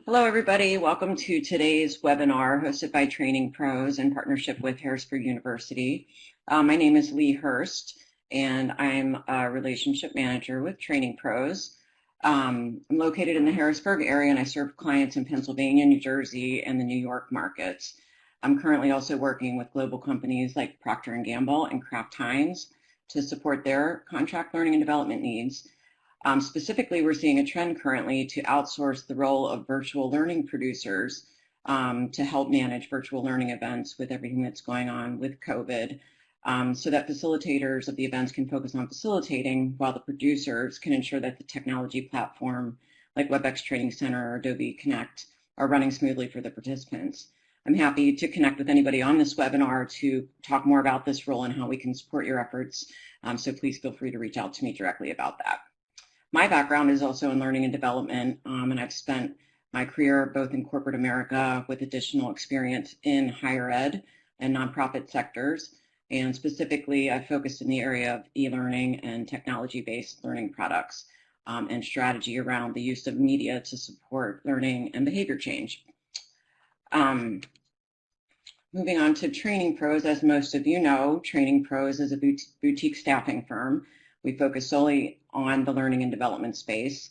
Hello, everybody. Welcome to today's webinar hosted by TrainingPros in partnership with Hurst University. My name is Hurst, and I'm a relationship manager with TrainingPros. I'm located in the Harrisburg area, and I serve clients in Pennsylvania, New Jersey, and the New York markets. I'm currently also working with global companies like Procter & Gamble and Kraft Heinz to support their contract learning and development needs. Specifically, we're seeing a trend currently to outsource the role of virtual learning producers to help manage virtual learning events with everything that's going on with COVID, so that facilitators of the events can focus on facilitating while the producers can ensure that the technology platform like WebEx Training Center or Adobe Connect are running smoothly for the participants. I'm happy to connect with anybody on this webinar to talk more about this role and how we can support your efforts, so please feel free to reach out to me directly about that. My background is also in learning and development, and I've spent my career both in corporate America with additional experience in higher ed and nonprofit sectors. And specifically, I focused in the area of e-learning and technology-based learning products and strategy around the use of media to support learning and behavior change. Moving on to TrainingPros, as most of you know, TrainingPros is a boutique staffing firm. We focus solely on the learning and development space.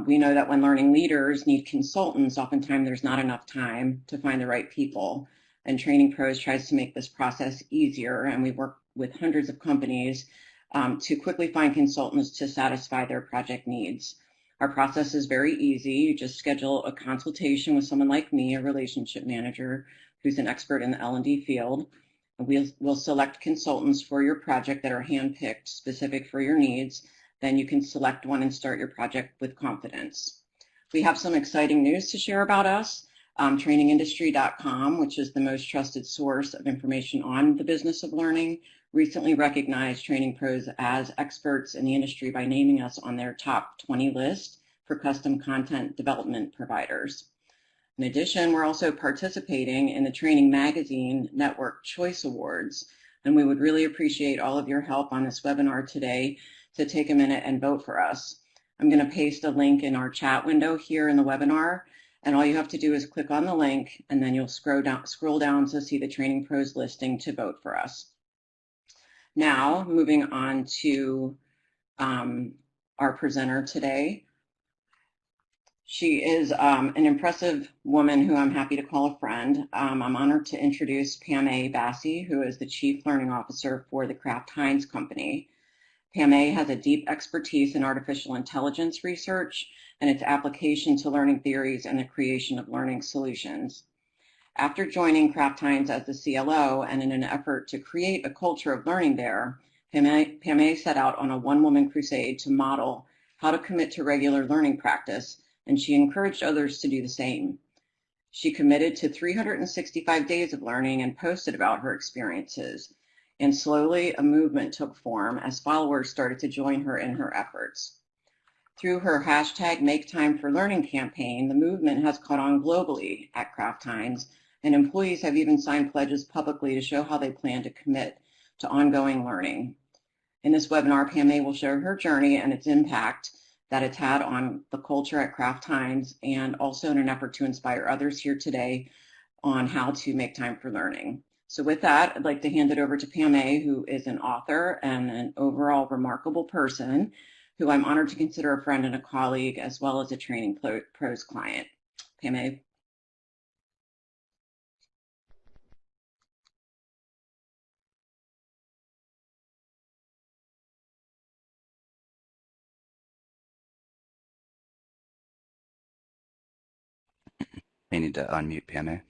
We know that when learning leaders need consultants, oftentimes there's not enough time to find the right people. And TrainingPros tries to make this process easier, and we work with hundreds of companies to quickly find consultants to satisfy their project needs. Our process is very easy. You just schedule a consultation with someone like me, a relationship manager, who's an expert in the L&D field. We'll select consultants for your project that are handpicked specific for your needs. Then you can select one and start your project with confidence. We have some exciting news to share about us. Trainingindustry.com, which is the most trusted source of information on the business of learning, recently recognized TrainingPros as experts in the industry by naming us on their top 20 list for custom content development providers. In addition, we're also participating in the Training Magazine Network Choice Awards, and we would really appreciate all of your help on this webinar today to take a minute and vote for us. I'm going to paste a link in our chat window here in the webinar, and all you have to do is click on the link, and then you'll scroll down to see the TrainingPros listing to vote for us. Now, moving on to our presenter today. She is an impressive woman who I'm happy to call a friend. I'm honored to introduce Pamay Bassey, who is the Chief Learning Officer for the Kraft Heinz Company. Pamay has a deep expertise in artificial intelligence research and its application to learning theories and the creation of learning solutions. After joining Kraft Heinz as the CLO and in an effort to create a culture of learning there, Pamay set out on a one-woman crusade to model how to commit to regular learning practice, and she encouraged others to do the same. She committed to 365 days of learning and posted about her experiences. And slowly a movement took form as followers started to join her in her efforts. Through her hashtag Make Time for Learning campaign, the movement has caught on globally at Kraft Heinz, and employees have even signed pledges publicly to show how they plan to commit to ongoing learning. In this webinar, Pamay will share her journey and its impact that it's had on the culture at Kraft Heinz, and also in an effort to inspire others here today on how to make time for learning. So with that, I'd like to hand it over to Pamay, who is an author and an overall remarkable person who I'm honored to consider a friend and a colleague, as well as a TrainingPros client. Pamay. I need to unmute Pamay.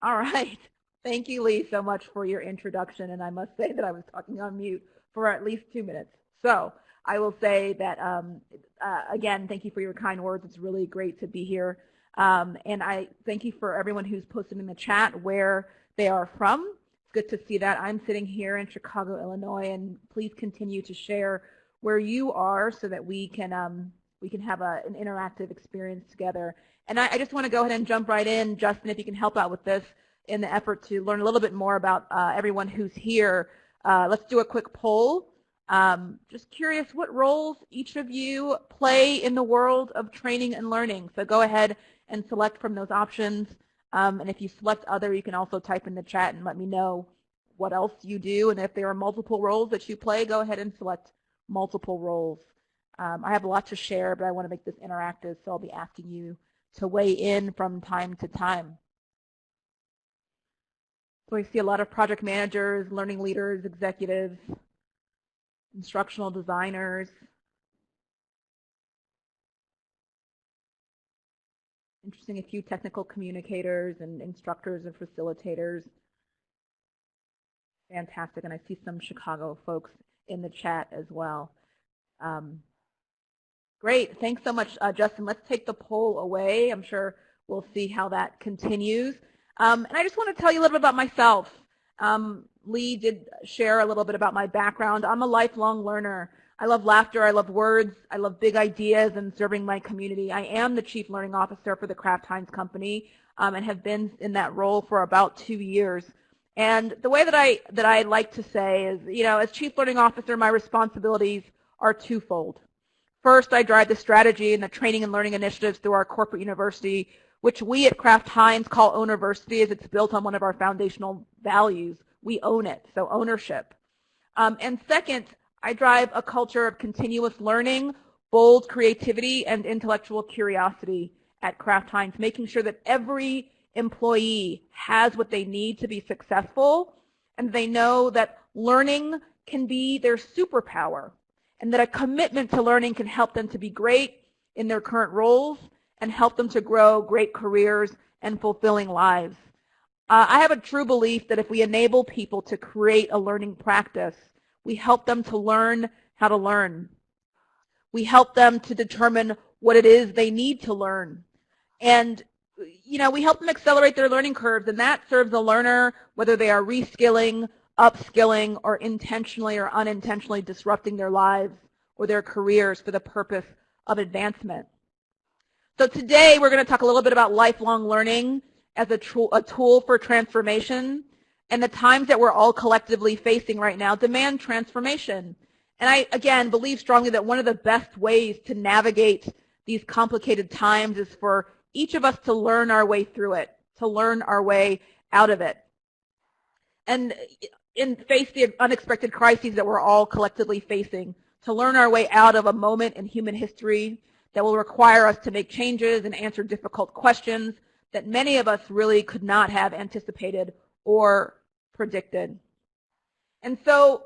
All right. Thank you, Lee, so much for your introduction. And I must say that I was talking on mute for at least 2 minutes. So I will say that, again, thank you for your kind words. It's really great to be here. And I thank you for everyone who's posted in the chat where they are from. It's good to see that. I'm sitting here in Chicago, Illinois, and please continue to share where you are so that we can have an interactive experience together. And I just want to go ahead and jump right in, Justin, if you can help out with this in the effort to learn a little bit more about everyone who's here. Let's do a quick poll. Just curious what roles each of you play in the world of training and learning. So go ahead and select from those options. And if you select other, you can also type in the chat and let me know what else you do. And if there are multiple roles that you play, go ahead and select multiple roles. I have a lot to share, but I want to make this interactive, so I'll be asking you to weigh in from time to time. So I see a lot of project managers, learning leaders, executives, instructional designers. Interesting, a few technical communicators and instructors and facilitators. Fantastic, and I see some Chicago folks in the chat as well. Great, thanks so much, Justin. Let's take the poll away. I'm sure we'll see how that continues. And I just want to tell you a little bit about myself. Lee did share a little bit about my background. I'm a lifelong learner. I love laughter, I love words, I love big ideas and serving my community. I am the Chief Learning Officer for the Kraft Heinz Company and have been in that role for about 2 years. And the way that I like to say is, you know, as Chief Learning Officer, my responsibilities are twofold. First, I drive the strategy and the training and learning initiatives through our corporate university, which we at Kraft Heinz call Ownerversity, as it's built on one of our foundational values. We own it, so ownership. And second, I drive a culture of continuous learning, bold creativity, and intellectual curiosity at Kraft Heinz, making sure that every employee has what they need to be successful, and they know that learning can be their superpower, and that a commitment to learning can help them to be great in their current roles and help them to grow great careers and fulfilling lives. I have a true belief that if we enable people to create a learning practice, we help them to learn how to learn. We help them to determine what it is they need to learn. And, you know, we help them accelerate their learning curves, and that serves the learner, whether they are reskilling, upskilling, or intentionally or unintentionally disrupting their lives or their careers for the purpose of advancement. So today we're going to talk a little bit about lifelong learning as a tool for transformation, and the times that we're all collectively facing right now demand transformation. And I, again, believe strongly that one of the best ways to navigate these complicated times is for each of us to learn our way through it, to learn our way out of it, and face the unexpected crises that we're all collectively facing, to learn our way out of a moment in human history that will require us to make changes and answer difficult questions that many of us really could not have anticipated or predicted. And so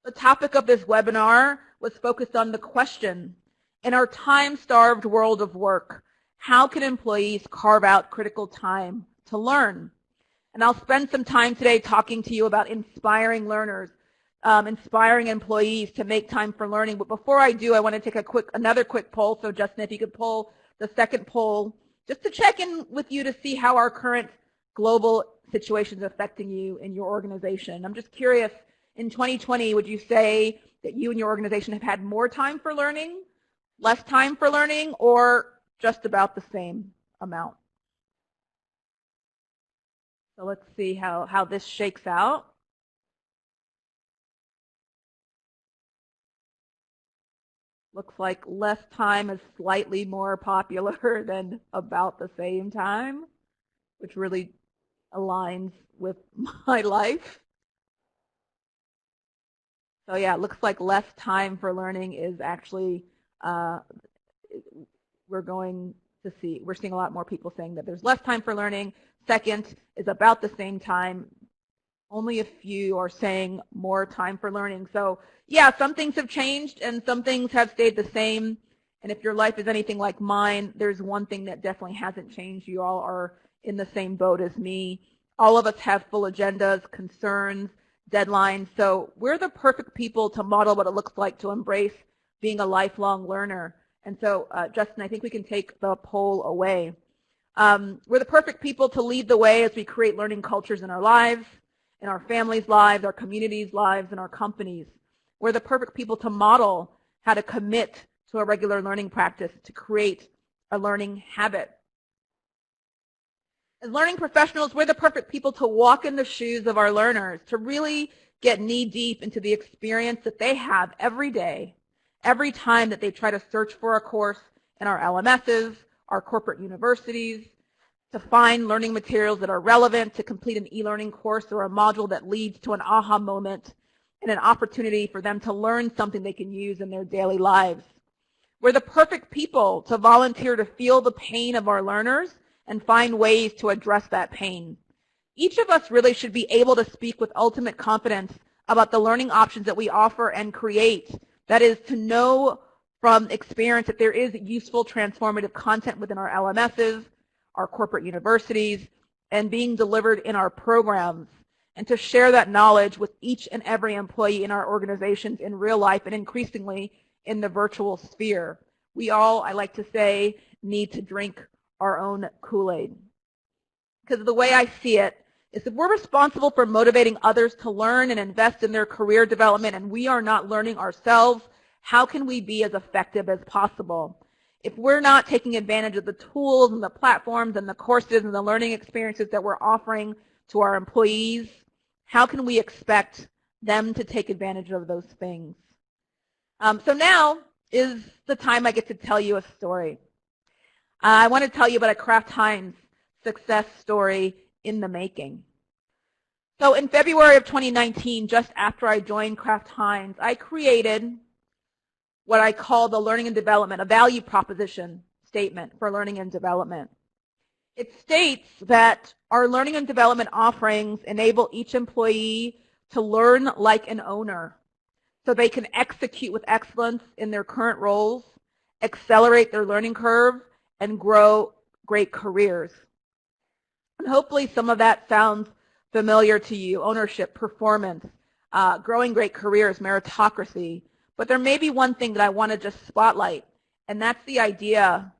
the topic of this webinar was focused on the question, in our time-starved world of work, how can employees carve out critical time to learn? And I'll spend some time today talking to you about inspiring learners, inspiring employees to make time for learning. But before I do, I want to take another quick poll. So Justin, if you could pull the second poll, just to check in with you to see how our current global situation is affecting you in your organization. I'm just curious, in 2020, would you say that you and your organization have had more time for learning, less time for learning, or just about the same amount? So let's see how this shakes out. Looks like less time is slightly more popular than about the same time, which really aligns with my life. So yeah, it looks like less time for learning is actually, we're seeing a lot more people saying that there's less time for learning. Second is about the same time. Only a few are saying more time for learning. So yeah, some things have changed and some things have stayed the same. And if your life is anything like mine, there's one thing that definitely hasn't changed. You all are in the same boat as me. All of us have full agendas, concerns, deadlines. So we're the perfect people to model what it looks like to embrace being a lifelong learner. And so, Justin, I think we can take the poll away. We're the perfect people to lead the way as we create learning cultures in our lives, in our families' lives, our communities' lives, and our companies. We're the perfect people to model how to commit to a regular learning practice, to create a learning habit. As learning professionals, we're the perfect people to walk in the shoes of our learners, to really get knee-deep into the experience that they have every day, every time that they try to search for a course in our LMSs, our corporate universities, to find learning materials that are relevant, to complete an e-learning course or a module that leads to an aha moment and an opportunity for them to learn something they can use in their daily lives. We're the perfect people to volunteer to feel the pain of our learners and find ways to address that pain. Each of us really should be able to speak with ultimate confidence about the learning options that we offer and create. That is, to know from experience that there is useful transformative content within our LMSs, our corporate universities, and being delivered in our programs, and to share that knowledge with each and every employee in our organizations in real life and increasingly in the virtual sphere. We all, I like to say, need to drink our own Kool-Aid. Because the way I see it is if we're responsible for motivating others to learn and invest in their career development and we are not learning ourselves, how can we be as effective as possible? If we're not taking advantage of the tools and the platforms and the courses and the learning experiences that we're offering to our employees, how can we expect them to take advantage of those things? So now is the time I get to tell you a story. I want to tell you about a Kraft Heinz success story in the making. So in February of 2019, just after I joined Kraft Heinz, I created what I call the learning and development, a value proposition statement for learning and development. It states that our learning and development offerings enable each employee to learn like an owner so they can execute with excellence in their current roles, accelerate their learning curve, and grow great careers. And hopefully some of that sounds familiar to you: ownership, performance, growing great careers, meritocracy. But there may be one thing that I want to just spotlight, and that's the idea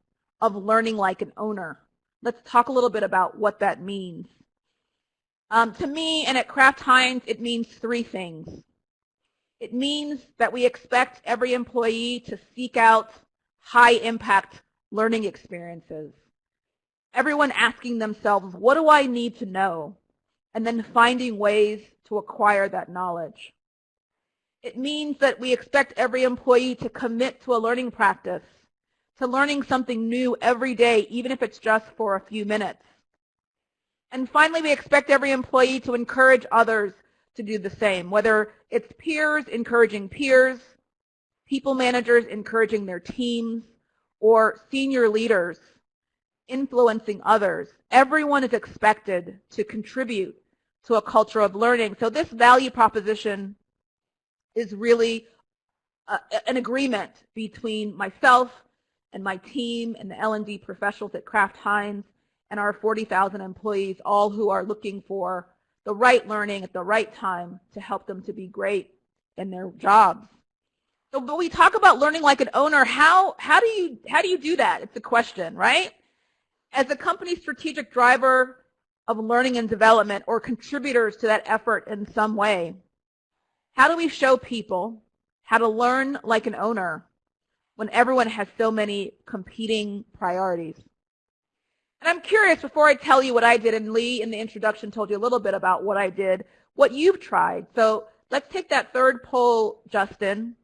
of learning like an owner. Let's talk a little bit about what that means. To me, and at Kraft Heinz, it means three things. It means that we expect every employee to seek out high-impact learning experiences. Everyone asking themselves, what do I need to know? And then finding ways to acquire that knowledge. It means that we expect every employee to commit to a learning practice, to learning something new every day, even if it's just for a few minutes. And finally, we expect every employee to encourage others to do the same, whether it's peers encouraging peers, people managers encouraging their teams, or senior leaders influencing others. Everyone is expected to contribute to a culture of learning. So this value proposition is really an agreement between myself and my team and the L&D professionals at Kraft Heinz and our 40,000 employees, all who are looking for the right learning at the right time to help them to be great in their jobs. So when we talk about learning like an owner, how do you do that? It's a question, right? As a company strategic driver of learning and development, or contributors to that effort in some way, how do we show people how to learn like an owner when everyone has so many competing priorities? And I'm curious, before I tell you what I did, and Lee in the introduction told you a little bit about what I did, what you've tried. So let's take that third poll, Justin.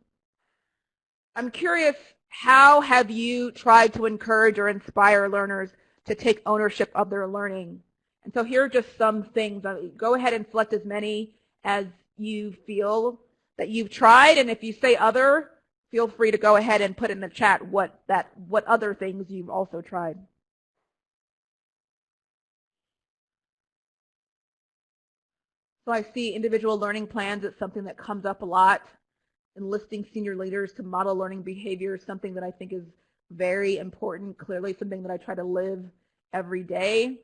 I'm curious, how have you tried to encourage or inspire learners to take ownership of their learning? And so here are just some things. Go ahead and select as many as you feel that you've tried, and if you say other, feel free to go ahead and put in the chat what other things you've also tried. So I see individual learning plans. It's something that comes up a lot. Enlisting senior leaders to model learning behavior is something that I think is very important, clearly something that I try to live every day.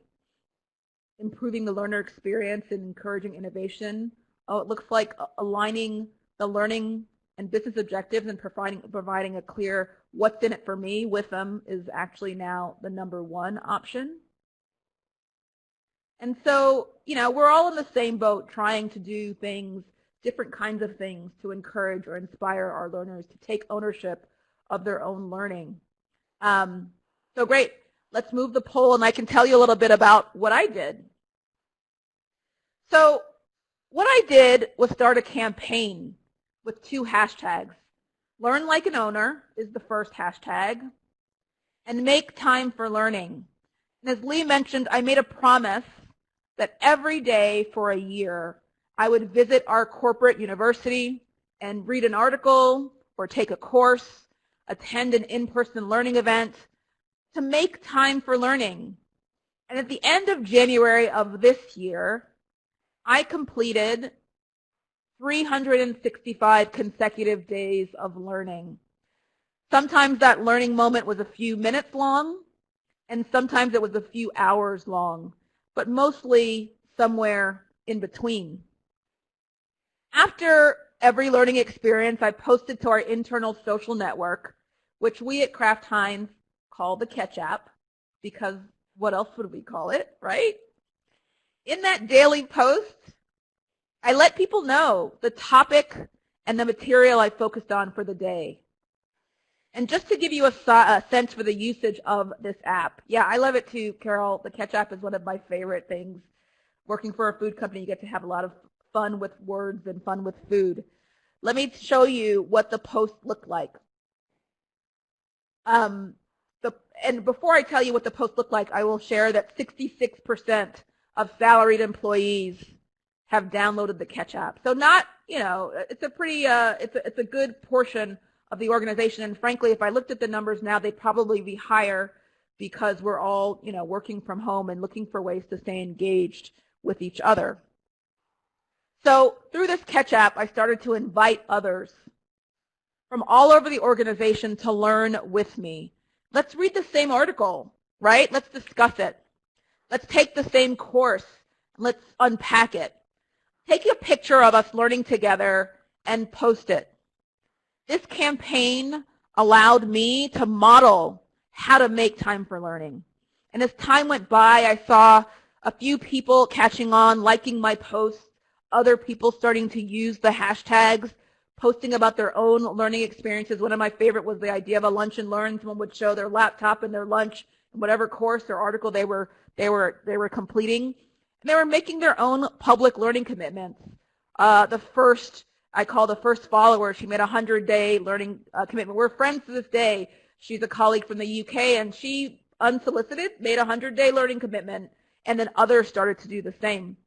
Improving the learner experience and encouraging innovation. Oh, it looks like aligning the learning and business objectives and providing a clear what's in it for me with them is actually now the #1 option. And so, we're all in the same boat trying to do things, different kinds of things to encourage or inspire our learners to take ownership of their own learning. So great. Let's move the poll, and I can tell you a little bit about what I did. So what I did was start a campaign with 2 hashtags. Learn like an owner is the first hashtag, and make time for learning. And as Lee mentioned, I made a promise that every day for a year, I would visit our corporate university and read an article or take a course, attend an in-person learning event to make time for learning. And at the end of January of this year, I completed 365 consecutive days of learning. Sometimes that learning moment was a few minutes long, and sometimes it was a few hours long, but mostly somewhere in between. After every learning experience, I posted to our internal social network, which we at Kraft Heinz call the Catch App, because what else would we call it, right? In that daily post, I let people know the topic and the material I focused on for the day. And just to give you a sense for the usage of this app, yeah, I love it too, Carol. The Catch App is one of my favorite things. Working for a food company, you get to have a lot of fun with words and fun with food. Let me show you what the post looked like. And before I tell you what the post looked like, I will share that 66% of salaried employees have downloaded the Catch App. So not, it's a pretty, it's a good portion of the organization. And frankly, if I looked at the numbers now, they'd probably be higher because we're all, working from home and looking for ways to stay engaged with each other. So through this Catch App, I started to invite others from all over the organization to learn with me. Let's read the same article, right? Let's discuss it. Let's take the same course. Let's unpack it. Take a picture of us learning together and post it. This campaign allowed me to model how to make time for learning. And as time went by, I saw a few people catching on, liking my posts, other people starting to use the hashtags, posting about their own learning experiences. One of my favorite was the idea of a lunch and learn. Someone would show their laptop and their lunch and whatever course or article they were completing. And they were making their own public learning commitments. I call the first follower. She made a 100-day learning commitment. We're friends to this day. She's a colleague from the UK, and she, unsolicited, made a 100-day learning commitment, and then others started to do the same.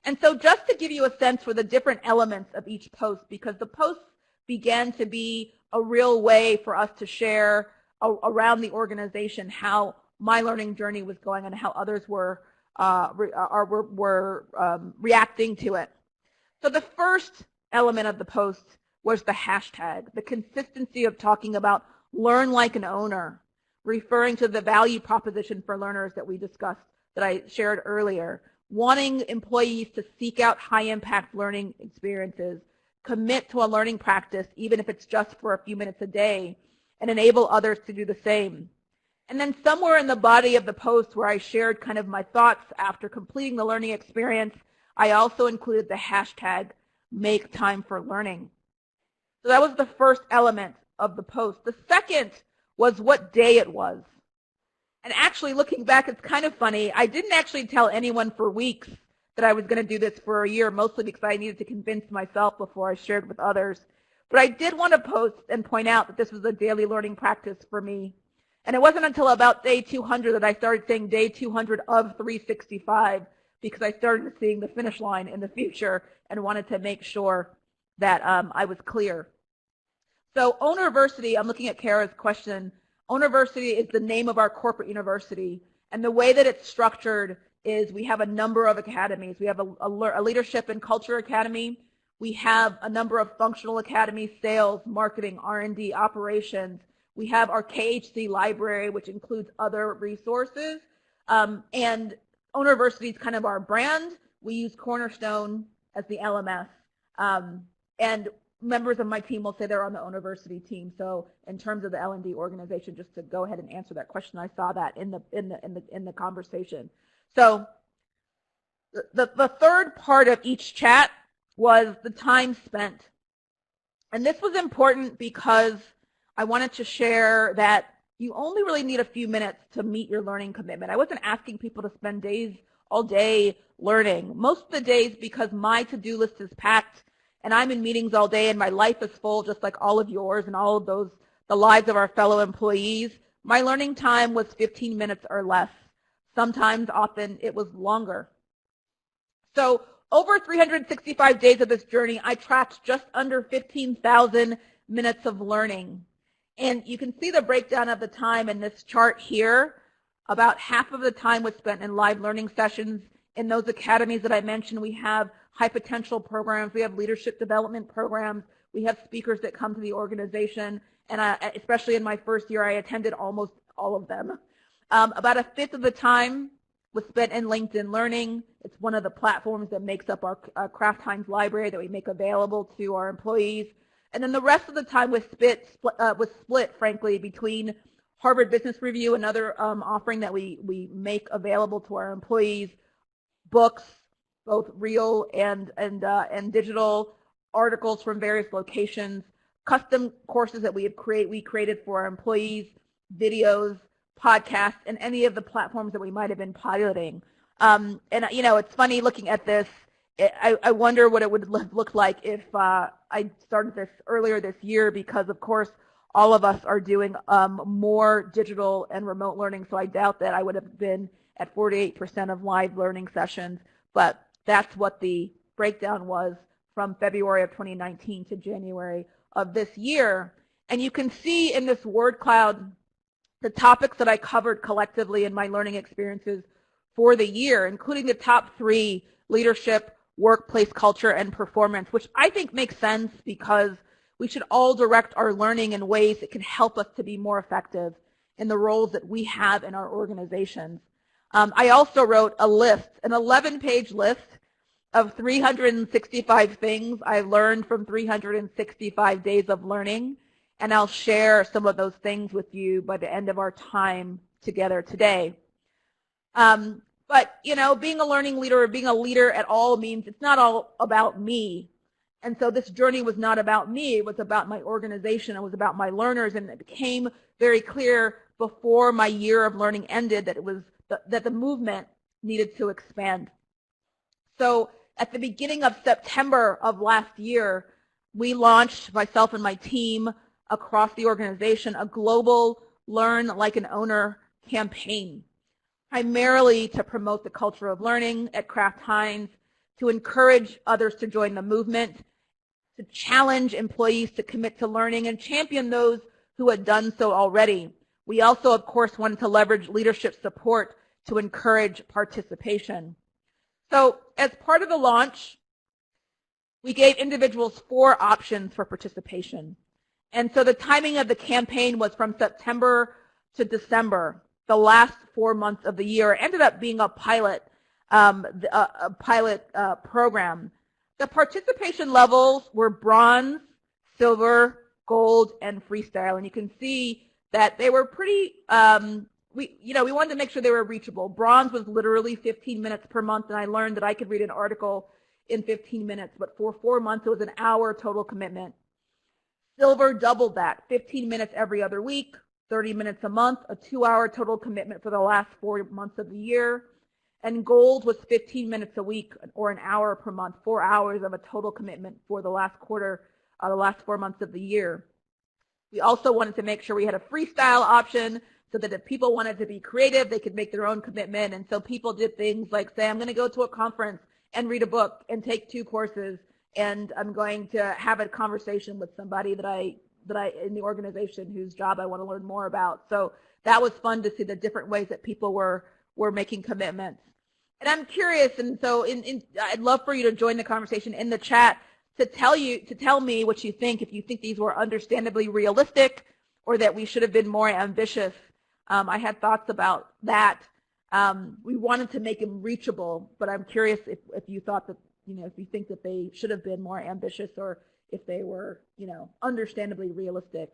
And so just to give you a sense for the different elements of each post, because the posts began to be a real way for us to share around the organization how my learning journey was going and how others were reacting to it. So the first element of the post was the hashtag, the consistency of talking about learn like an owner, referring to the value proposition for learners that we discussed, that I shared earlier, wanting employees to seek out high-impact learning experiences, commit to a learning practice, even if it's just for a few minutes a day, and enable others to do the same. And then somewhere in the body of the post where I shared kind of my thoughts after completing the learning experience, I also included the hashtag make time for learning. So that was the first element of the post. The second was what day it was. And actually, looking back, it's kind of funny. I didn't actually tell anyone for weeks that I was going to do this for a year, mostly because I needed to convince myself before I shared with others. But I did want to post and point out that this was a daily learning practice for me. And it wasn't until about day 200 that I started saying day 200 of 365, because I started seeing the finish line in the future and wanted to make sure that I was clear. So Ownerversity, I'm looking at Kara's question. Ownerversity is the name of our corporate university. And the way that it's structured is we have a number of academies. We have a leadership and culture academy. We have a number of functional academies, sales, marketing, R&D, operations. We have our KHC library, which includes other resources. And Ownerversity is kind of our brand. We use Cornerstone as the LMS. And members of my team will say they're on the Ownerversity team. So in terms of the L&D organization, just to go ahead and answer that question, I saw that in the conversation. So the third part of each chat was the time spent. And this was important because I wanted to share that you only really need a few minutes to meet your learning commitment. I wasn't asking people to spend days all day learning. Most of the days, because my to-do list is packed and I'm in meetings all day and my life is full, just like all of yours and all of those, the lives of our fellow employees, my learning time was 15 minutes or less. Sometimes, often, it was longer. So over 365 days of this journey, I tracked just under 15,000 minutes of learning. And you can see the breakdown of the time in this chart here. About half of the time was spent in live learning sessions. In those academies that I mentioned, we have high potential programs, we have leadership development programs, we have speakers that come to the organization, and especially in my first year, I attended almost all of them. About a fifth of the time was spent in LinkedIn Learning. It's one of the platforms that makes up our Kraft Heinz library that we make available to our employees. And then the rest of the time was split, frankly, between Harvard Business Review, another offering that we make available to our employees, books, both real and digital, articles from various locations, custom courses that we created for our employees, videos, podcasts, and any of the platforms that we might have been piloting. And you know, it's funny looking at this. I wonder what it would look like if I started this earlier this year, because of course all of us are doing more digital and remote learning, so I doubt that I would have been at 48% of live learning sessions, but that's what the breakdown was from February of 2019 to January of this year. And you can see in this word cloud the topics that I covered collectively in my learning experiences for the year, including the top 3: leadership, workplace culture, and performance, which I think makes sense because we should all direct our learning in ways that can help us to be more effective in the roles that we have in our organizations. I also wrote a list, an 11-page list of 365 things I learned from 365 days of learning, and I'll share some of those things with you by the end of our time together today. But, you know, being a learning leader or being a leader at all means it's not all about me. And so this journey was not about me. It was about my organization. It was about my learners. And it became very clear before my year of learning ended that it was that the movement needed to expand. So at the beginning of September of last year, we launched, myself and my team across the organization, a global Learn Like an Owner campaign, primarily to promote the culture of learning at Kraft Heinz, to encourage others to join the movement, to challenge employees to commit to learning, and champion those who had done so already. We also, of course, wanted to leverage leadership support to encourage participation. So as part of the launch, we gave individuals 4 options for participation. And so the timing of the campaign was from September to December, the last 4 months of the year. It ended up being a pilot program. The participation levels were bronze, silver, gold, and freestyle. And you can see that they were pretty, we wanted to make sure they were reachable. Bronze was literally 15 minutes per month, and I learned that I could read an article in 15 minutes, but for 4 months it was an hour total commitment. Silver doubled that, 15 minutes every other week, 30 minutes a month, a 2-hour total commitment for the last 4 months of the year. And gold was 15 minutes a week or an hour per month, 4 hours of a total commitment for the last quarter, the last 4 months of the year. We also wanted to make sure we had a freestyle option so that if people wanted to be creative, they could make their own commitment. And so people did things like say, I'm going to go to a conference and read a book and take 2 courses, and I'm going to have a conversation with somebody that I in the organization whose job I want to learn more about. So that was fun to see the different ways that people were making commitments. And I'm curious, and so I'd love for you to join the conversation in the chat to tell me what you think, if you think these were understandably realistic or that we should have been more ambitious. I had thoughts about that. We wanted to make them reachable, but I'm curious if you thought that, if you think that they should have been more ambitious or if they were, understandably realistic.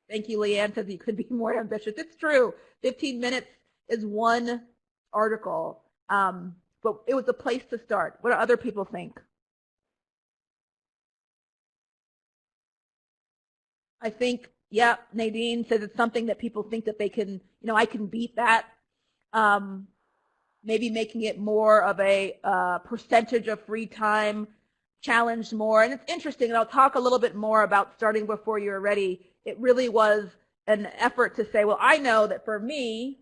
Thank you, Leanne, says you could be more ambitious. It's true. 15 minutes is one article, but it was a place to start. What do other people think? I think, yeah, Nadine says it's something that people think that they can, I can beat that. maybe making it more of a percentage of free time, challenged more. And it's interesting, and I'll talk a little bit more about starting before you're ready. It really was an effort to say, well, I know that for me,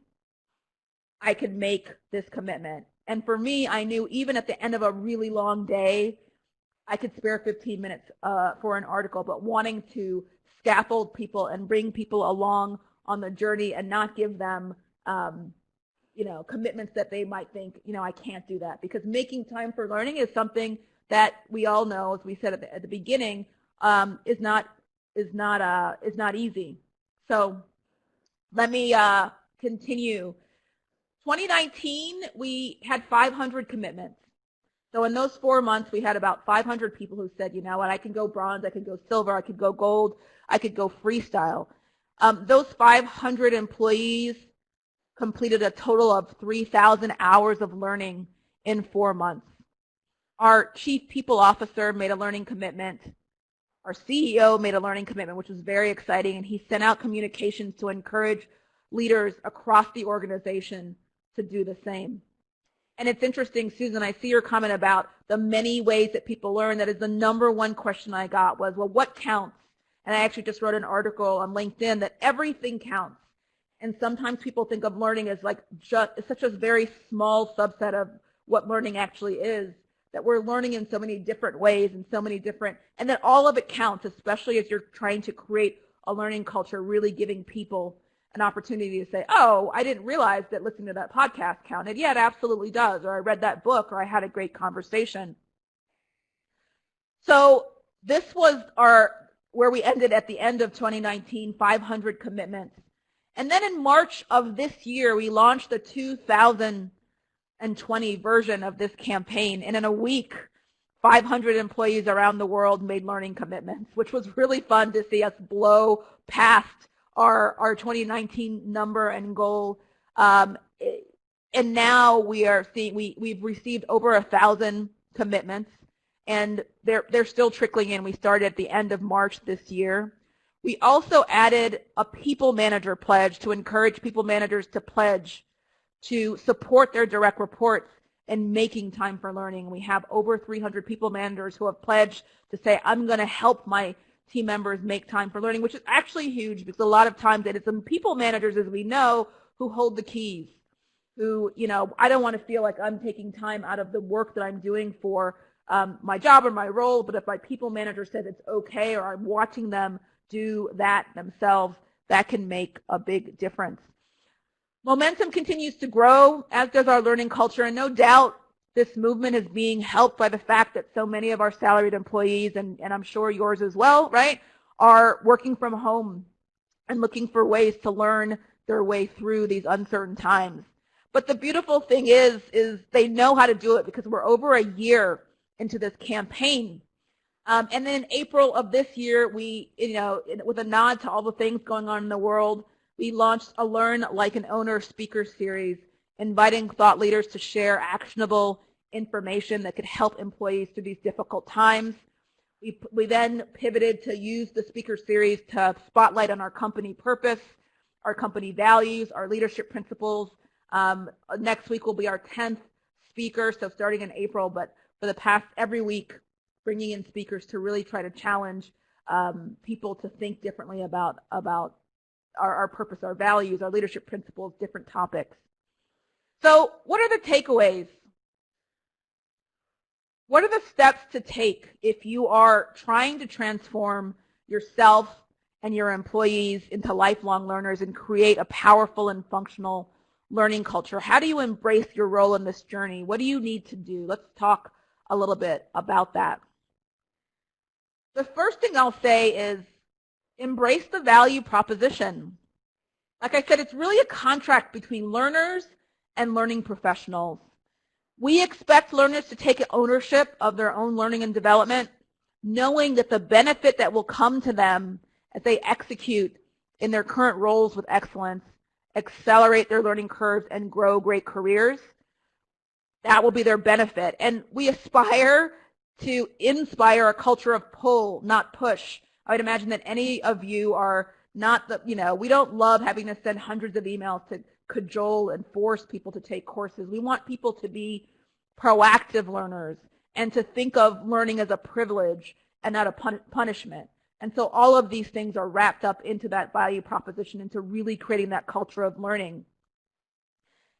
I could make this commitment. And for me, I knew even at the end of a really long day, I could spare 15 minutes for an article, but wanting to scaffold people and bring people along on the journey and not give them, commitments that they might think, I can't do that. Because making time for learning is something that we all know, as we said at the beginning, is not easy. So let me continue. 2019, we had 500 commitments. So in those 4 months, we had about 500 people who said, you know what, I can go bronze, I could go silver, I could go gold, I could go freestyle. Those 500 employees completed a total of 3,000 hours of learning in 4 months. Our chief people officer made a learning commitment. Our CEO made a learning commitment, which was very exciting, and he sent out communications to encourage leaders across the organization to do the same. And it's interesting, Susan, I see your comment about the many ways that people learn. That is the number one question I got was, well, what counts? And I actually just wrote an article on LinkedIn that everything counts. And sometimes people think of learning as like such a very small subset of what learning actually is, that we're learning in so many different ways and so many different, and that all of it counts, especially as you're trying to create a learning culture, really giving people an opportunity to say, oh, I didn't realize that listening to that podcast counted. Yeah, it absolutely does. Or I read that book, or I had a great conversation. So this was where we ended at the end of 2019, 500 commitments. And then in March of this year, we launched the 2020 version of this campaign. And in a week, 500 employees around the world made learning commitments, which was really fun to see us blow past our 2019 number and goal. And now we are seeing, we've received over 1,000 commitments, and they're still trickling in. We started at the end of March this year. We also added a people manager pledge to encourage people managers to pledge to support their direct reports in making time for learning. We have over 300 people managers who have pledged to say, I'm going to help my team members make time for learning, which is actually huge, because a lot of times it is some people managers, as we know, who hold the keys, who, I don't want to feel like I'm taking time out of the work that I'm doing for my job or my role, but if my people manager says it's okay, or I'm watching them do that themselves, that can make a big difference. Momentum continues to grow, as does our learning culture, and no doubt this movement is being helped by the fact that so many of our salaried employees, and I'm sure yours as well, right, are working from home and looking for ways to learn their way through these uncertain times. But the beautiful thing is they know how to do it, because we're over a year into this campaign. And then in April of this year, we, with a nod to all the things going on in the world, we launched a Learn Like an Owner speaker series, inviting thought leaders to share actionable information that could help employees through these difficult times. We then pivoted to use the speaker series to spotlight on our company purpose, our company values, our leadership principles. Next week will be our 10th speaker, so starting in April, but for the past every week, bringing in speakers to really try to challenge people to think differently about our purpose, our values, our leadership principles, different topics. So what are the takeaways? What are the steps to take if you are trying to transform yourself and your employees into lifelong learners and create a powerful and functional learning culture? How do you embrace your role in this journey? What do you need to do? Let's talk a little bit about that. The first thing I'll say is embrace the value proposition. Like I said, it's really a contract between learners and learning professionals. We expect learners to take ownership of their own learning and development, knowing that the benefit that will come to them as they execute in their current roles with excellence, accelerate their learning curves, and grow great careers. That will be their benefit. And we aspire to inspire a culture of pull, not push. I would imagine that any of you are not we don't love having to send hundreds of emails cajole and force people to take courses. We want people to be proactive learners and to think of learning as a privilege and not a punishment. And so all of these things are wrapped up into that value proposition, into really creating that culture of learning.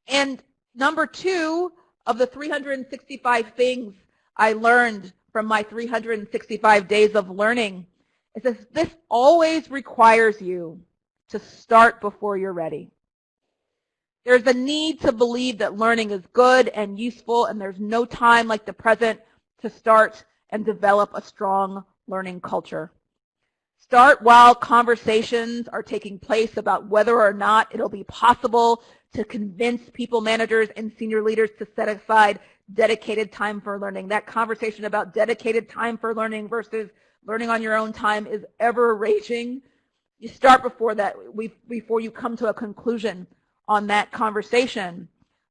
And number 2 of the 365 things I learned from my 365 days of learning is that this always requires you to start before you're ready. There's a need to believe that learning is good and useful, and there's no time like the present to start and develop a strong learning culture. Start while conversations are taking place about whether or not it'll be possible to convince people managers and senior leaders to set aside dedicated time for learning. That conversation about dedicated time for learning versus learning on your own time is ever raging. You start before that, before you come to a conclusion on that conversation.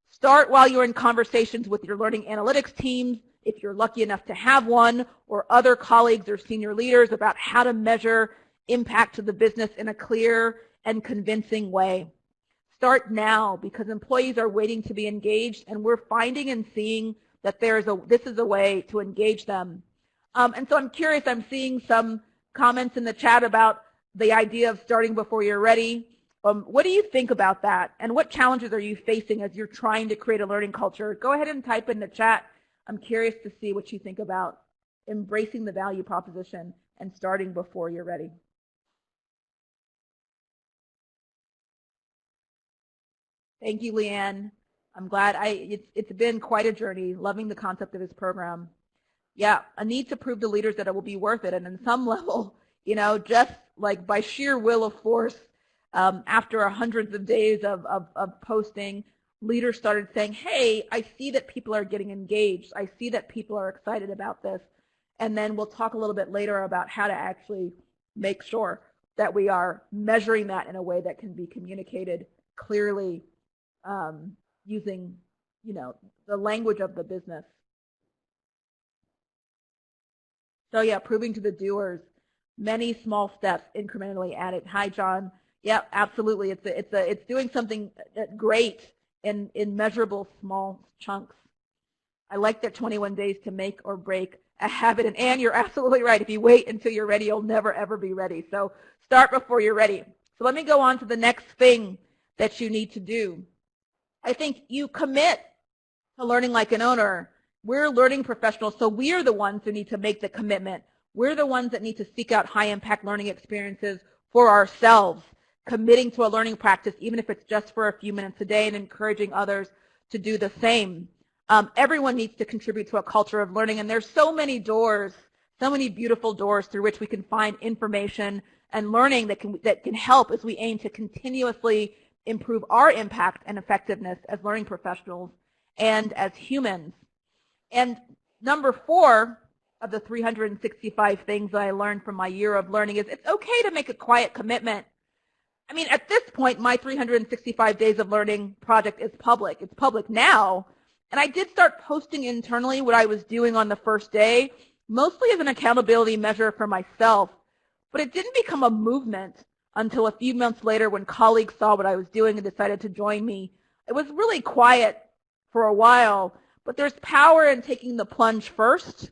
Start while you're in conversations with your learning analytics teams, if you're lucky enough to have one, or other colleagues or senior leaders, about how to measure impact to the business in a clear and convincing way. Start now, because employees are waiting to be engaged, and we're finding and seeing that this is a way to engage them. And so I'm curious, I'm seeing some comments in the chat about the idea of starting before you're ready. What do you think about that? And what challenges are you facing as you're trying to create a learning culture? Go ahead and type in the chat. I'm curious to see what you think about embracing the value proposition and starting before you're ready. Thank you, Leanne. I'm glad. It's been quite a journey, loving the concept of this program. Yeah, a need to prove to leaders that it will be worth it. And on some level, just like by sheer will of force, after hundreds of days of posting, leaders started saying, hey, I see that people are getting engaged. I see that people are excited about this. And then we'll talk a little bit later about how to actually make sure that we are measuring that in a way that can be communicated clearly, using, the language of the business. So yeah, proving to the doers, many small steps incrementally added. Hi, John. Yeah, absolutely. It's doing something great in measurable small chunks. I like that 21 days to make or break a habit. And Anne, you're absolutely right. If you wait until you're ready, you'll never, ever be ready. So start before you're ready. So let me go on to the next thing that you need to do. I think you commit to learning like an owner. We're learning professionals, so we are the ones who need to make the commitment. We're the ones that need to seek out high-impact learning experiences for ourselves, committing to a learning practice, even if it's just for a few minutes a day, and encouraging others to do the same. Everyone needs to contribute to a culture of learning, and there's so many doors, so many beautiful doors through which we can find information and learning that can help as we aim to continuously improve our impact and effectiveness as learning professionals and as humans. And number 4 of the 365 things that I learned from my year of learning is it's okay to make a quiet commitment. I mean, at this point, my 365 days of learning project is public. It's public now. And I did start posting internally what I was doing on the first day, mostly as an accountability measure for myself. But it didn't become a movement until a few months later when colleagues saw what I was doing and decided to join me. It was really quiet for a while, but there's power in taking the plunge first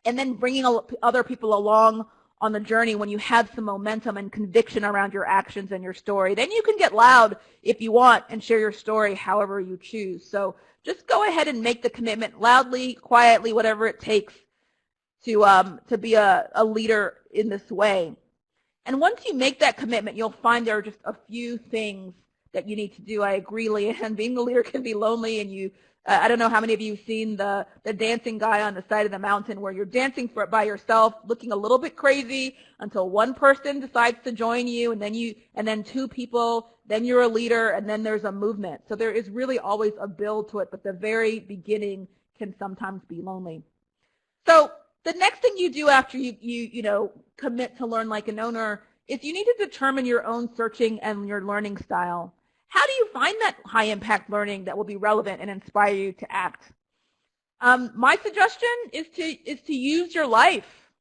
and then bringing other people along on the journey when you have some momentum and conviction around your actions and your story. Then you can get loud if you want and share your story however you choose. So just go ahead and make the commitment loudly, quietly, whatever it takes to be a leader in this way. And once you make that commitment, you'll find there are just a few things that you need to do. I agree, Leanne. Being a leader can be lonely, and I don't know how many of you have seen the dancing guy on the side of the mountain where you're dancing by yourself, looking a little bit crazy until one person decides to join you, and then 2 people, then you're a leader, and then there's a movement. So there is really always a build to it, but the very beginning can sometimes be lonely. So the next thing you do after you commit to learn like an owner is you need to determine your own searching and your learning style. How do you find that high-impact learning that will be relevant and inspire you to act? My suggestion is to use your life.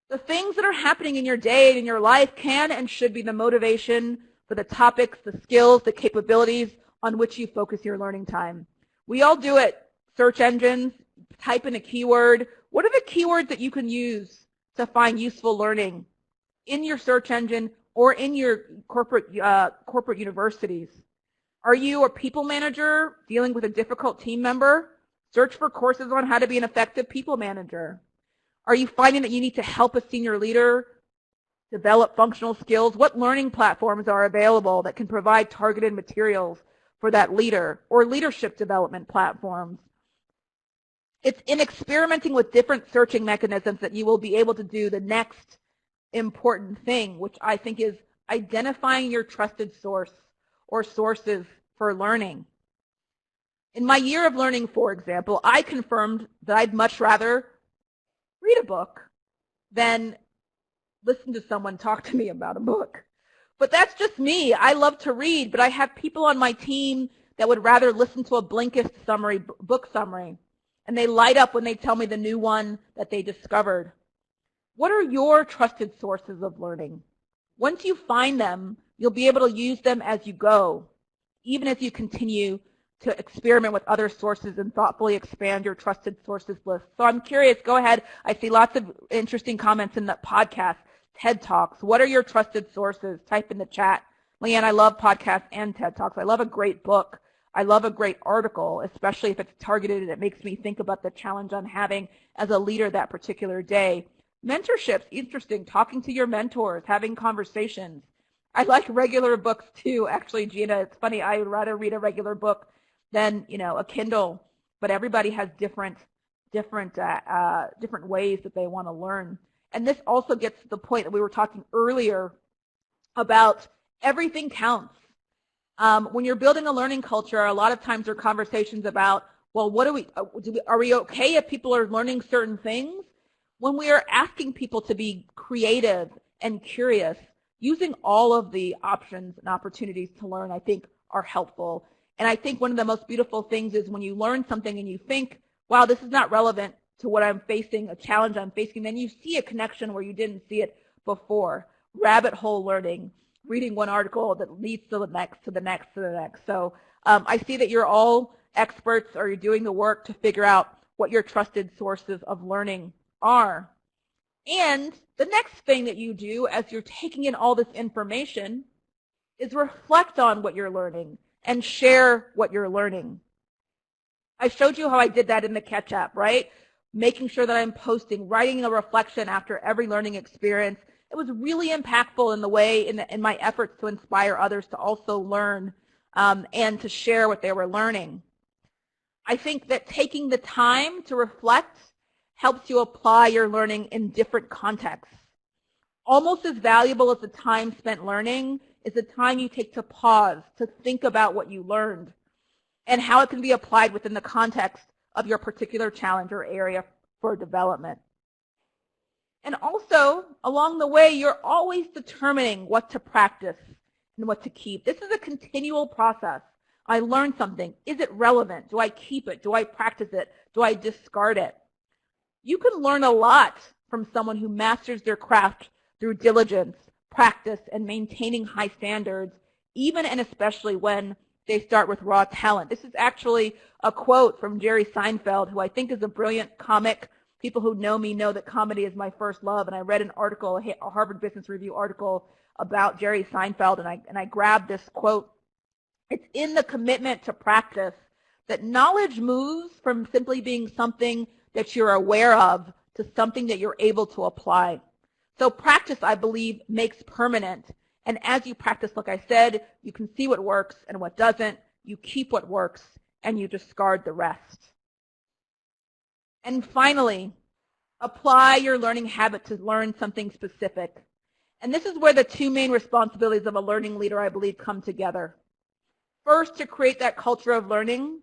The things that are happening in your day and in your life can and should be the motivation for the topics, the skills, the capabilities on which you focus your learning time. We all do it. Search engines, type in a keyword. What are the keywords that you can use to find useful learning in your search engine or in your corporate universities? Are you a people manager dealing with a difficult team member? Search for courses on how to be an effective people manager. Are you finding that you need to help a senior leader develop functional skills? What learning platforms are available that can provide targeted materials for that leader, or leadership development platforms? It's in experimenting with different searching mechanisms that you will be able to do the next important thing, which I think is identifying your trusted source or sources for learning. In my year of learning, for example, I confirmed that I'd much rather read a book than listen to someone talk to me about a book. But that's just me. I love to read, but I have people on my team that would rather listen to a Blinkist summary, book summary, and they light up when they tell me the new one that they discovered. What are your trusted sources of learning? Once you find them, you'll be able to use them as you go, even as you continue to experiment with other sources and thoughtfully expand your trusted sources list. So I'm curious, go ahead. I see lots of interesting comments in the podcast, TED Talks. What are your trusted sources? Type in the chat. Leanne, I love podcasts and TED Talks. I love a great book. I love a great article, especially if it's targeted and it makes me think about the challenge I'm having as a leader that particular day. Mentorships, interesting. Talking to your mentors, having conversations. I like regular books too, actually, Gina. It's funny, I would rather read a regular book than, a Kindle, but everybody has different ways that they want to learn. And this also gets to the point that we were talking earlier about everything counts. When you're building a learning culture, a lot of times there are conversations about, well, are we okay if people are learning certain things? When we are asking people to be creative and curious, using all of the options and opportunities to learn, I think, are helpful. And I think one of the most beautiful things is when you learn something and you think, wow, this is not relevant to what I'm facing, a challenge I'm facing, then you see a connection where you didn't see it before. Rabbit hole learning, reading one article that leads to the next, to the next, to the next. So I see that you're all experts, or you're doing the work to figure out what your trusted sources of learning are. And the next thing that you do as you're taking in all this information is reflect on what you're learning and share what you're learning. I showed you how I did that in the Catch app, right? Making sure that I'm posting, writing a reflection after every learning experience. It was really impactful in the way, in my efforts to inspire others to also learn and to share what they were learning. I think that taking the time to reflect helps you apply your learning in different contexts. Almost as valuable as the time spent learning is the time you take to pause, to think about what you learned and how it can be applied within the context of your particular challenge or area for development. And also, along the way, you're always determining what to practice and what to keep. This is a continual process. I learned something. Is it relevant? Do I keep it? Do I practice it? Do I discard it? You can learn a lot from someone who masters their craft through diligence, practice, and maintaining high standards, even and especially when they start with raw talent. This is actually a quote from Jerry Seinfeld, who I think is a brilliant comic. People who know me know that comedy is my first love, and I read an article, a Harvard Business Review article about Jerry Seinfeld, and I grabbed this quote. It's in the commitment to practice that knowledge moves from simply being something that you're aware of to something that you're able to apply. So practice, I believe, makes permanent. And as you practice, like I said, you can see what works and what doesn't. You keep what works and you discard the rest. And finally, apply your learning habit to learn something specific. And this is where the two main responsibilities of a learning leader, I believe, come together. First, to create that culture of learning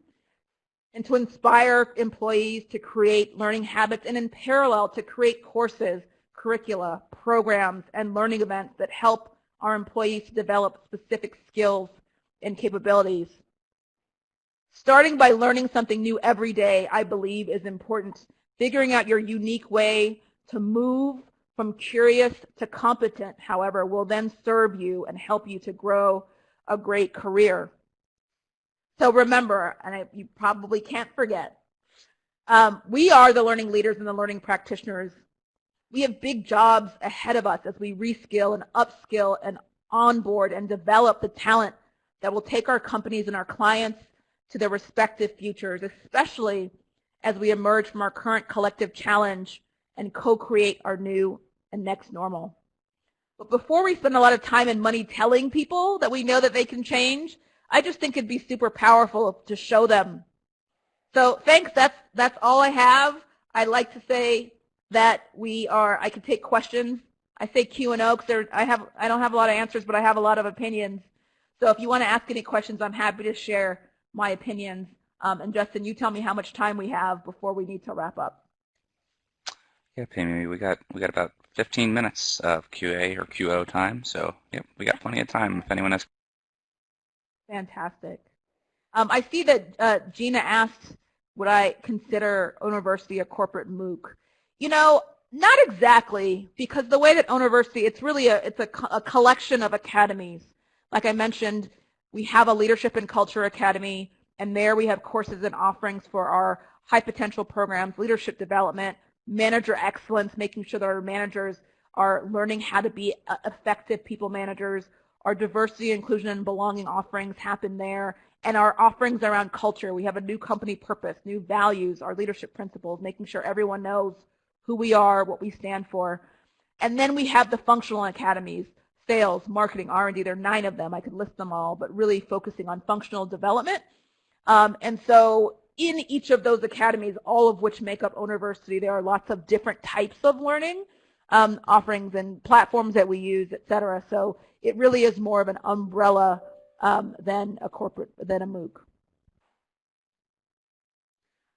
and to inspire employees to create learning habits, and in parallel to create courses, curricula, programs, and learning events that help our employees to develop specific skills and capabilities. Starting by learning something new every day, I believe, is important. Figuring out your unique way to move from curious to competent, however, will then serve you and help you to grow a great career. So remember, and you probably can't forget, we are the learning leaders and the learning practitioners. We have big jobs ahead of us as we reskill and upskill and onboard and develop the talent that will take our companies and our clients to their respective futures, especially as we emerge from our current collective challenge and co-create our new and next normal. But before we spend a lot of time and money telling people that we know that they can change, I just think it'd be super powerful to show them. So thanks, that's all I have. I'd like to say that I can take questions. I say Q&O because I don't have a lot of answers, but I have a lot of opinions. So if you want to ask any questions, I'm happy to share my opinions. And Justin, you tell me how much time we have before we need to wrap up. Yeah, Pamay, we got about 15 minutes of QA or QO time, so yep, we got plenty of time if anyone has. Fantastic. I see that Gina asked, would I consider Ownerversity a corporate MOOC? You know, not exactly, because the way that Ownerversity, it's really a collection of academies. Like I mentioned, we have a Leadership and Culture Academy, and there we have courses and offerings for our high potential programs, leadership development, manager excellence, making sure that our managers are learning how to be effective people managers. Our diversity, inclusion, and belonging offerings happen there. And our offerings around culture. We have a new company purpose, new values, our leadership principles, making sure everyone knows who we are, what we stand for. And then we have the functional academies, sales, marketing, R&D. There are 9 of them. I could list them all, but really focusing on functional development. And so in each of those academies, all of which make up Ownerversity, there are lots of different types of learning offerings and platforms that we use, et cetera. So it really is more of an umbrella than a MOOC.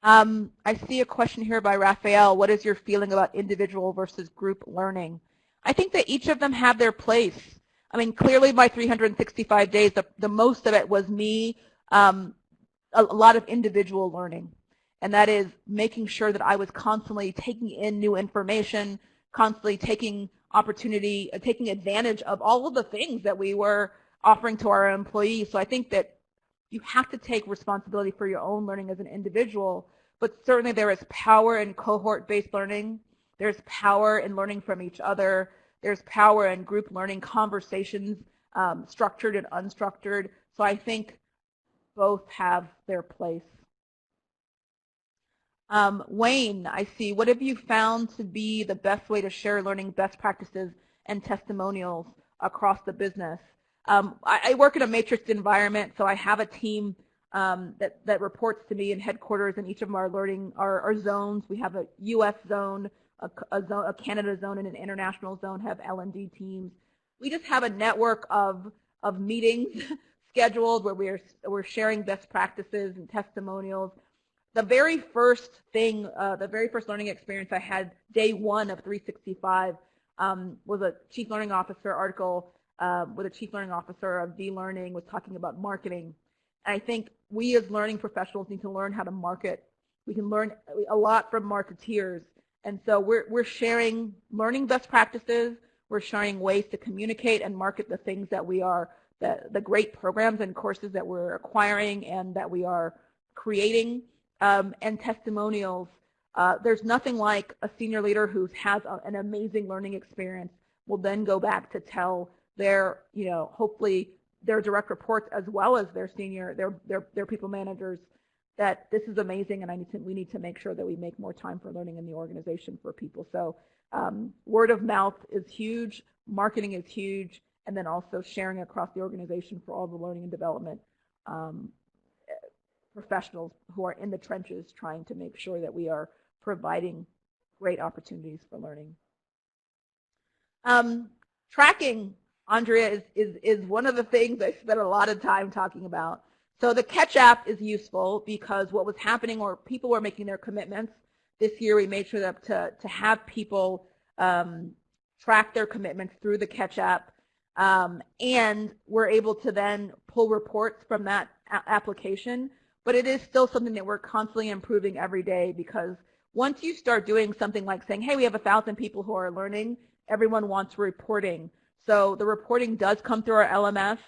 I see a question here by Raphael. What is your feeling about individual versus group learning? I think that each of them have their place. I mean, clearly my 365 days, the most of it was me, a lot of individual learning. And that is making sure that I was constantly taking in new information, constantly taking advantage of all of the things that we were offering to our employees. So I think that you have to take responsibility for your own learning as an individual, but certainly there is power in cohort-based learning. There's power in learning from each other. There's power in group learning conversations, structured and unstructured. So I think both have their place. Wayne, I see. What have you found to be the best way to share learning best practices and testimonials across the business? I work in a matrixed environment, so I have a team that reports to me in headquarters in each of our zones. We have a U.S. zone, a Canada zone, and an international zone have L&D teams. We just have a network of meetings scheduled where we're sharing best practices and testimonials. The very first thing, the very first learning experience I had day 1 of 365 was a Chief Learning Officer article with a Chief Learning Officer of V-Learning was talking about marketing. And I think we as learning professionals need to learn how to market. We can learn a lot from marketeers. And so we're sharing learning best practices. We're sharing ways to communicate and market the things that we are, the great programs and courses that we're acquiring and that we are creating, and testimonials. There's nothing like a senior leader who has an amazing learning experience will then go back to tell their, hopefully their direct reports as well as their their people managers that this is amazing and we need to make sure that we make more time for learning in the organization for people. So word of mouth is huge, marketing is huge, and then also sharing across the organization for all the learning and development professionals who are in the trenches trying to make sure that we are providing great opportunities for learning. Tracking, Andrea, is one of the things I spent a lot of time talking about. So the Catch app is useful because what was happening, or people were making their commitments. This year we made sure that to have people track their commitments through the Catch app, and we're able to then pull reports from that application. But it is still something that we're constantly improving every day because Once you start doing something like saying, hey, we have 1,000 people who are learning, everyone wants reporting. So the reporting does come through our LMS,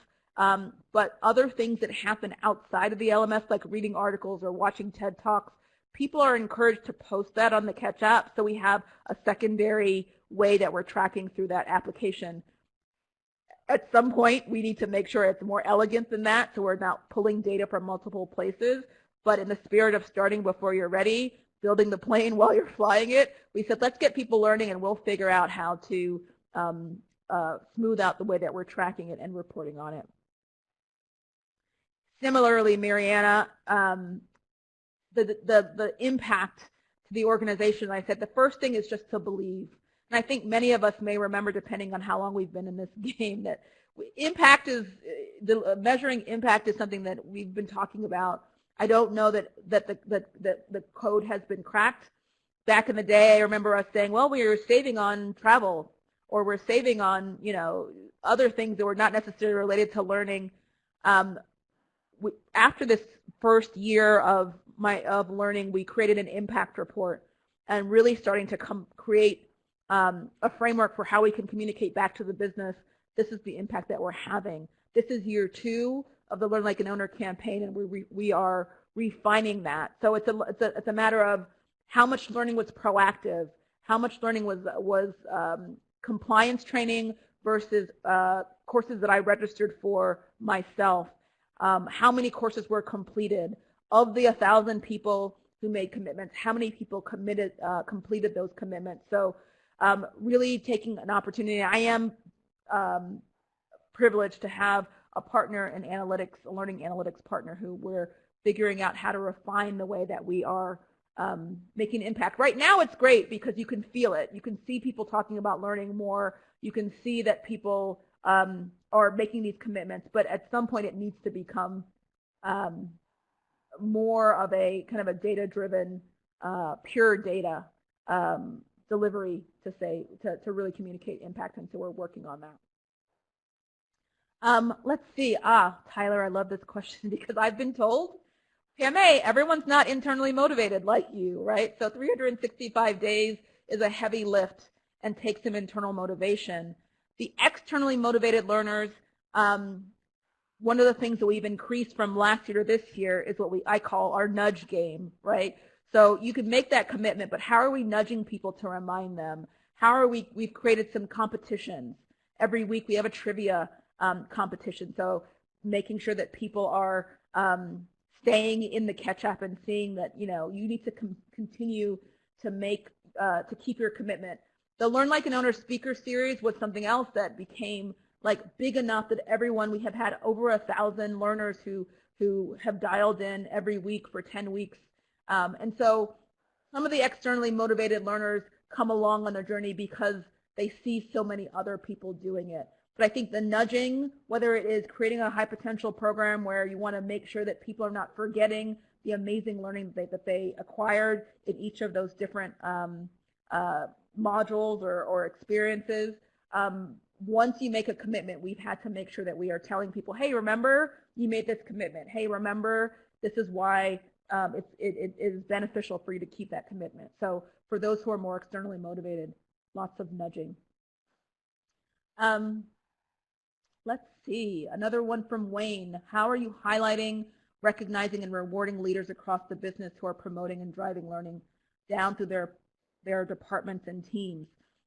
but other things that happen outside of the LMS, like reading articles or watching TED Talks, people are encouraged to post that on the Catch app, so we have a secondary way that we're tracking through that application. At some point, we need to make sure it's more elegant than that, so we're not pulling data from multiple places. But in the spirit of starting before you're ready, building the plane while you're flying it, we said, let's get people learning, and we'll figure out how to smooth out the way that we're tracking it and reporting on it. Similarly, Mariana, the impact to the organization, I said the first thing is just to believe. And I think many of us may remember, depending on how long we've been in this game, that impact is, measuring impact is something that we've been talking about. I don't know that the code has been cracked. Back in the day, I remember us saying, well, we were saving on travel, or we're saving on, other things that were not necessarily related to learning. After this first year of learning, we created an impact report and really starting to create a framework for how we can communicate back to the business. This is the impact that we're having. This is year 2 of the Learn Like an Owner campaign, and we are refining that. So it's a matter of how much learning was proactive, how much learning was compliance training versus courses that I registered for myself. How many courses were completed? Of the 1,000 people who made commitments, how many people completed those commitments? So really taking an opportunity. I am privileged to have a partner in analytics, a learning analytics partner, who we're figuring out how to refine the way that we are making impact. Right now it's great because you can feel it. You can see people talking about learning more. You can see that people are making these commitments, but at some point it needs to become more of a kind of a data-driven, pure data delivery to really communicate impact, and so we're working on that. Let's see. Tyler, I love this question because I've been told, Pamay, everyone's not internally motivated like you, right? So 365 days is a heavy lift and takes some internal motivation. The externally motivated learners, one of the things that we've increased from last year to this year is what I call our nudge game, right? So you can make that commitment, but how are we nudging people to remind them? How are we've created some competitions. Every week we have a trivia competition, so making sure that people are staying in the Catch app and seeing that, you need to continue to keep your commitment. The Learn Like an Owner speaker series was something else that became big enough that we have had over 1,000 learners who have dialed in every week for 10 weeks. And so some of the externally motivated learners come along on their journey because they see so many other people doing it. But I think the nudging, whether it is creating a high potential program where you want to make sure that people are not forgetting the amazing learning that they acquired in each of those different modules or experiences, once you make a commitment, we've had to make sure that we are telling people, hey, remember you made this commitment. Hey, remember this is why it is beneficial for you to keep that commitment. So for those who are more externally motivated, lots of nudging. Let's see, another one from Wayne. How are you highlighting, recognizing, and rewarding leaders across the business who are promoting and driving learning down through their departments and teams?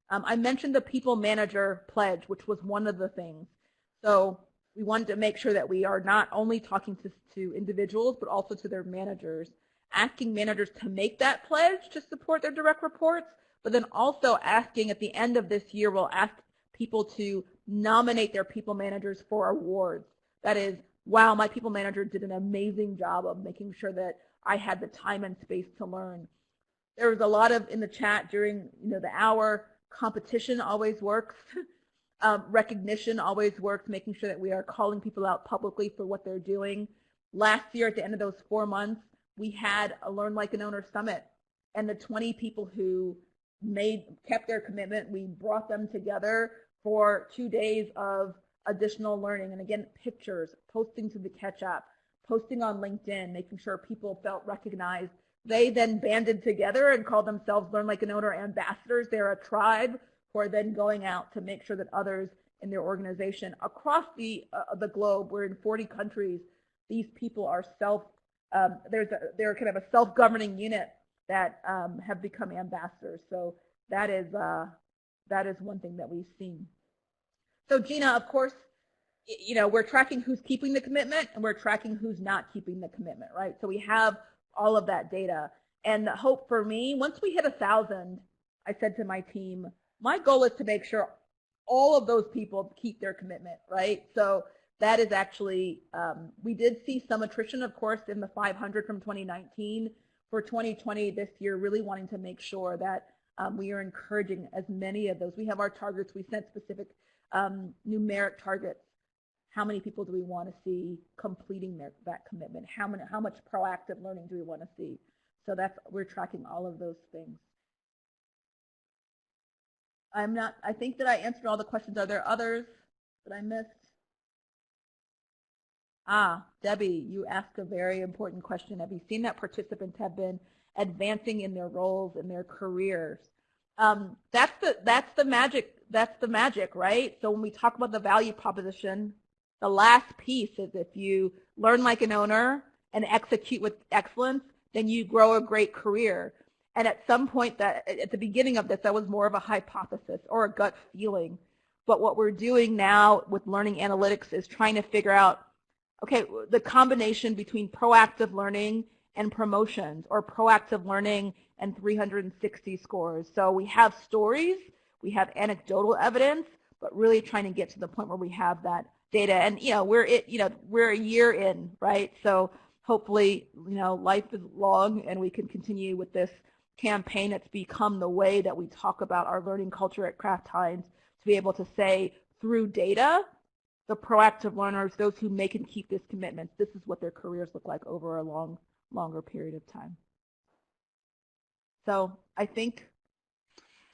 I mentioned the People Manager Pledge, which was one of the things. So we wanted to make sure that we are not only talking to individuals, but also to their managers, asking managers to make that pledge to support their direct reports, but then also asking at the end of this year, we'll ask people to nominate their people managers for awards. That is, wow, my people manager did an amazing job of making sure that I had the time and space to learn. There was a lot of, in the chat during the hour, competition always works. Recognition always works, making sure that we are calling people out publicly for what they're doing. Last year, at the end of those 4 months, we had a Learn Like an Owner Summit, and the 20 people who kept their commitment, we brought them together for 2 days of additional learning. And again, pictures, posting to the Catch app, posting on LinkedIn, making sure people felt recognized They then banded together and called themselves Learn Like an Owner ambassadors. They're a tribe who are then going out to make sure that others in their organization across the globe, we're in 40 countries, these people are they're kind of a self-governing unit that have become ambassadors. So that is one thing that we've seen. So Gina, of course, we're tracking who's keeping the commitment and we're tracking who's not keeping the commitment, right? So we have all of that data. And the hope for me, once we hit 1,000, I said to my team, my goal is to make sure all of those people keep their commitment, right? So that is actually, we did see some attrition, of course, in the 500 from 2019. For 2020 this year, really wanting to make sure that we are encouraging as many of those. We have our targets. We set specific numeric targets. How many people do we want to see completing that commitment? How much proactive learning do we want to see? So we're tracking all of those things. I think that I answered all the questions. Are there others that I missed? Debbie, you asked a very important question. Have you seen that participants have been advancing in their roles and their careers? That's the magic, right? So when we talk about the value proposition, the last piece is if you learn like an owner and execute with excellence, then you grow a great career. And at some point, at the beginning of this, that was more of a hypothesis or a gut feeling. But what we're doing now with learning analytics is trying to figure out, okay, the combination between proactive learning and promotions, or proactive learning and 360 scores. So we have stories, we have anecdotal evidence, but really trying to get to the point where we have that data. And we're a year in, right? So hopefully, life is long and we can continue with this campaign. It's become the way that we talk about our learning culture at Kraft Heinz, to be able to say through data, the proactive learners, those who make and keep this commitment, this is what their careers look like over a longer period of time. So I think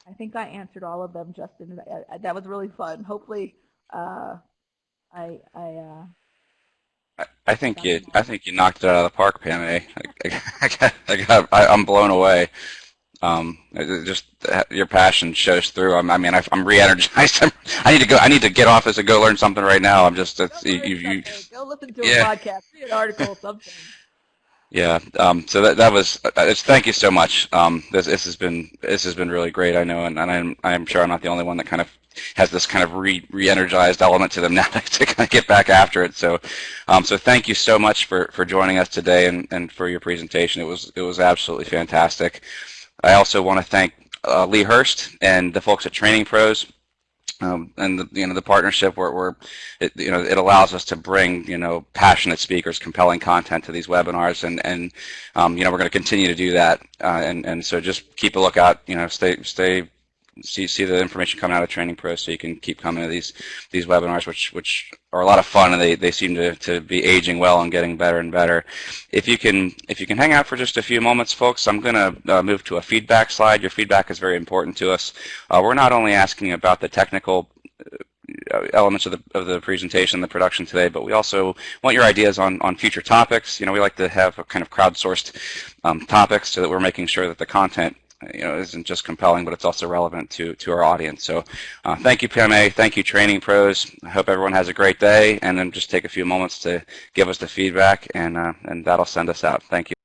I answered all of them, Justin. That was really fun. Hopefully, I think you knocked it out of the park, Pamay. I'm blown away. Just your passion shows through. I'm re-energized. I need to get off this and go learn something right now. I'm just, you go listen to a podcast, read an article, something. Yeah. So that was. Thank you so much. This has been really great. I know, and I'm sure I'm not the only one that kind of has this kind of re-energized element to them now to kind of get back after it. So, so thank you so much for joining us today and for your presentation. It was absolutely fantastic. I also want to thank Lee Hurst and the folks at TrainingPros, and the partnership where it allows us to bring passionate speakers, compelling content to these webinars, and we're going to continue to do that, and so just keep a lookout. See the information coming out of TrainingPros, so you can keep coming to these webinars, which are a lot of fun, and they seem to be aging well and getting better and better. If you can hang out for just a few moments, folks, I'm going to move to a feedback slide. Your feedback is very important to us. We're not only asking about the technical elements of the presentation, the production today, but we also want your ideas on future topics. We like to have a kind of crowdsourced topics, so that we're making sure that the content isn't just compelling, but it's also relevant to our audience. So thank you, Pamay. Thank you, TrainingPros. I hope everyone has a great day, and then just take a few moments to give us the feedback, and that'll send us out. Thank you.